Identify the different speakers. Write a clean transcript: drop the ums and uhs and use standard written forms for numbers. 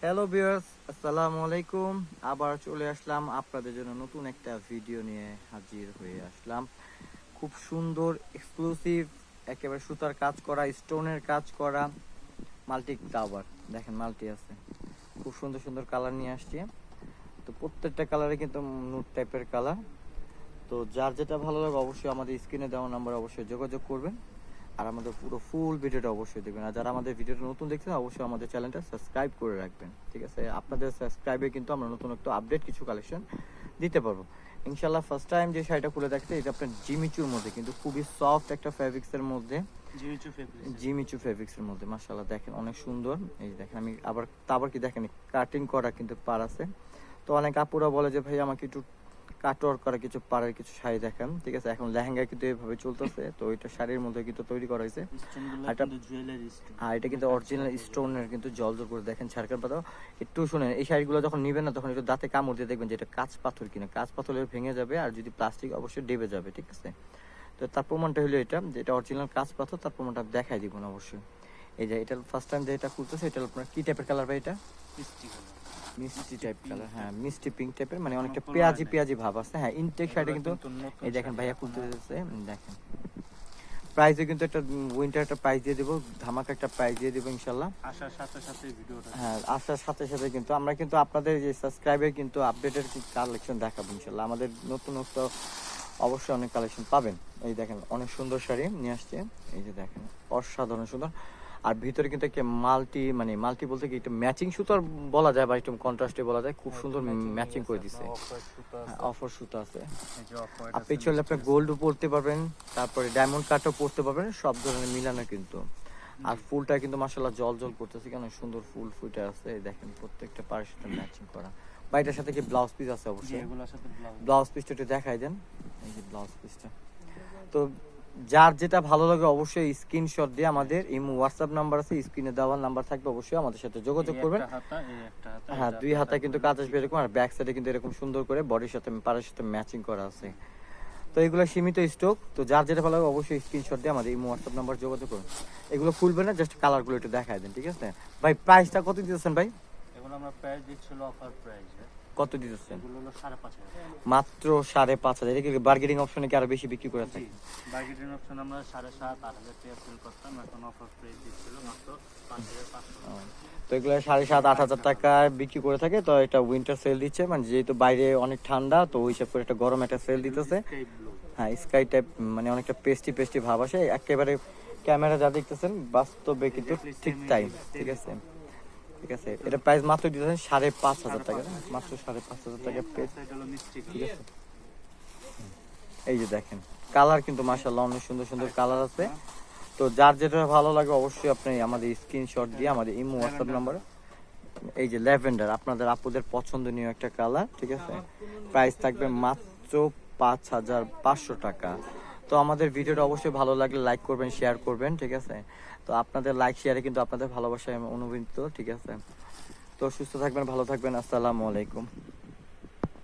Speaker 1: Hello viewers, আসসালামু আলাইকুম। আবার চলে আসলাম আপনাদের জন্য নতুন একটা ভিডিও নিয়ে হাজির হয়ে আসলাম। খুব সুন্দর এক্সক্লুসিভ একেবারে সুতার কাজ করা, স্টোনের কাজ করা মাল্টি টাওয়ার। দেখেন মাল্টি আছে, খুব সুন্দর সুন্দর কালার নিয়ে আসছি। তো প্রত্যেকটা কালারে কিন্তু নুট টাইপের কালার। তো যার যেটা ভালো লাগে অবশ্যই আমাদের স্ক্রিনে দেওয়া নাম্বার অবশ্যই যোগাযোগ করবেন। আর আমাদের পুরো ফুল ভিডিওটা অবশ্যই দেখবেন। আর যারা আমাদের ভিডিওটা নতুন দেখছেন অবশ্যই আমাদের চ্যানেলটা সাবস্ক্রাইব করে রাখবেন, ঠিক আছে? আপনাদের সাবস্ক্রাইবে কিন্তু আমরা নতুন একটা আপডেট কিছু কালেকশন দিতে পারবো ইনশাল্লাহ। ফার্স্ট টাইম যে শাড়িটা খুলে দেখতে, এটা আপনার জিমিচুর মধ্যে, কিন্তু খুবই সফট একটা ফ্যাব্রিক্সের মধ্যে, জিমিচু ফেব্রিক্সের মধ্যে মাশাআল্লাহ দেখেন অনেক সুন্দর। এই দেখেন আমি আবার কি দেখেন কাটিং করা কিন্তু পার আছে। তো অনেক আপুরা বলে যে ভাই আমাকে একটু কাটওয়ার্ক করা কিছু পাড়ের কিছু শাড়ি দেখান, ঠিক আছে? এখন লেহেঙ্গা কিন্তু এইভাবে চলতেছে, তো ওইটা শাড়ির মধ্যে কিন্তু তৈরি করা হয়েছে। আর এটা কিন্তু অরিজিনাল স্টোনের কিন্তু জলজল করে দেখেন ঝাড়খার পাতা। একটু শুনেন, এই শাড়িগুলো যখন নিবেন না তখন একটু দাঁতে কামড় দিয়ে দেখবেন যে এটা কাঁচ পাথর কিনা। কাঁচ পাথর ভেঙে যাবে, আর যদি প্লাস্টিক অবশ্যই ডেবে যাবে, ঠিক আছে? তো তার প্রমাণটা হলো এটা, যে এটা অরিজিনাল কাঁচ পাথর, তার প্রমাণটা দেখাই দিব না অবশ্যই। এই যে এটা ফার্স্ট টাইম যে এটা খুলতেছে, এটা আপনার কি টাইপের কালার ভাই? এটা মিষ্টি টাইপ কালার, হ্যাঁ মিষ্টি পিঙ্ক টাইপের, মানে অনেকটা পেঁয়াজি পেঁয়াজি ভাব আছে। হ্যাঁ ইনটেক শাড়িটা কিন্তু এই দেখেন ভাইয়া খুলতে দিতেছে, দেখেন প্রাইসে কিন্তু একটা উইন্টার একটা প্রাইস দিয়ে দেবো, ধামাকা একটা প্রাইস দিয়ে দেবো ইনশাল্লাহ।
Speaker 2: আসার সাথে সাথে ভিডিওটা,
Speaker 1: হ্যাঁ আসার সাথে সাথে কিন্তু আমরা কিন্তু আপনাদের যে সাবস্ক্রাইবে কিন্তু আপডেটের কালেকশন দেখাবো ইনশাল্লাহ। আমাদের নতুন নতুন অবশ্যই অনেক কালেকশন পাবেন। এই দেখেন অনেক সুন্দর শাড়ি নিয়ে আসছে, এই যে দেখেন অসাধারণ সুন্দর। আর ভিতরে কিন্তু একটা মাল্টি বলতে কি একটা ম্যাচিং সুতার বলা যায়, বা একটু কন্ট্রাস্টে বলা যায়, খুব সুন্দর ম্যাচিং করে দিছে। অফার সুতা আছে, আপনি চলে আপনি গোল্ডও পরতে পারবেন, তারপরে ডায়মন্ড কাটও পরতে পারবেন, সব ধরনের মিলানো কিন্তু। আর ফুলটা কিন্তু মাশাআল্লাহ জল জল করতেছে, কেন সুন্দর ফুল ফুটে আছে। এই দেখেন প্রত্যেকটা পাড়ের সাথে ম্যাচিং করা। বা এটার সাথে কি ব্লাউজ পিস আছে? অবশ্যই ব্লাউজ পিসটা একটু দেখাই দেন। এই যে ব্লাউজ পিসটা। তো যার যেটা ভালো লাগে অবশ্যই স্ক্রিনশট দিয়ে আমাদের ইমো হোয়াটসঅ্যাপ নাম্বার আছে, স্ক্রিনে দেওয়া নাম্বার থাকবে, অবশ্যই আমাদের সাথে যোগাযোগ করবেন। হ্যাঁ দুই হাতা কিন্তু কাজ আসবে এরকম, আর ব্যাক সাইডে কিন্তু এরকম সুন্দর করে বডির সাথে পাড়ের সাথে ম্যাচিং করা আছে। তো এগুলো সীমিত স্টক, তো যার যেটা ভালো লাগে অবশ্যই স্ক্রিনশট দিয়ে আমাদের ইমো হোয়াটসঅ্যাপ নাম্বার যোগাযোগ করুন। এগুলো খুলবে না, জাস্ট কালারগুলো একটু দেখায় দেন, ঠিক আছে? ভাই প্রাইসটা কত দিতেছেন ভাই?
Speaker 2: এগুলো আমরা প্রাইস দিচ্ছিল অফার প্রাইস।
Speaker 1: কত দিতেছেন?
Speaker 2: এগুলো হলো 5,500,
Speaker 1: মাত্র 5,500। এটা কি বার্গেনিং অপশনে কি আরো বেশি বিক্রি করে থাকেন?
Speaker 2: বার্গেনিং অপশন আমরা 7,500-8,000 টাকা সেল করতাম, এখন অফার প্রাইস দিচ্ছিল মাত্র 5,500।
Speaker 1: তো এগুলো 7,500-8,000 টাকায় বিক্রি করে থাকে। তো এটা উইন্টার সেল দিচ্ছে, মানে যেহেতু বাইরে অনেক ঠান্ডা, তো ওই হিসাব করে একটা গরম একটা সেল দিতেছে। হ্যাঁ স্কাই টাইপ, মানে অনেকটা পেস্টি পেস্টি ভাব আসে একেবারে। ক্যামেরা যা দেখতেছেন বাস্তবে কিন্তু ঠিক তাই, ঠিক আছে? ঠিক আছে, এটা প্রাইস মাত্র দিতেছেন 5,500 টাকা, মাত্র 5,500 টাকা পেজ, ঠিক আছে? এই যে দেখেন কালার কিন্তু মাশাআল্লাহ অনেক সুন্দর সুন্দর কালার আছে। তো যার যেটা ভালো লাগে অবশ্যই আপনি আমাদের স্ক্রিনশট দিয়ে আমাদের ইমো হোয়াটসঅ্যাপ নাম্বারে, এই যে ল্যাভেন্ডার আপনাদের আপুদের পছন্দনীয় একটা কালার, ঠিক আছে? প্রাইস থাকবে মাত্র 5,500 টাকা। তো আমাদের ভিডিওটা অবশ্যই ভালো লাগলে লাইক করবেন, শেয়ার করবেন, ঠিক আছে? তো আপনাদের লাইক শেয়ারে কিন্তু আপনাদের ভালোবাসায় অনুভূত, ঠিক আছে? তো সুস্থ থাকবেন, ভালো থাকবেন, আসসালামু আলাইকুম।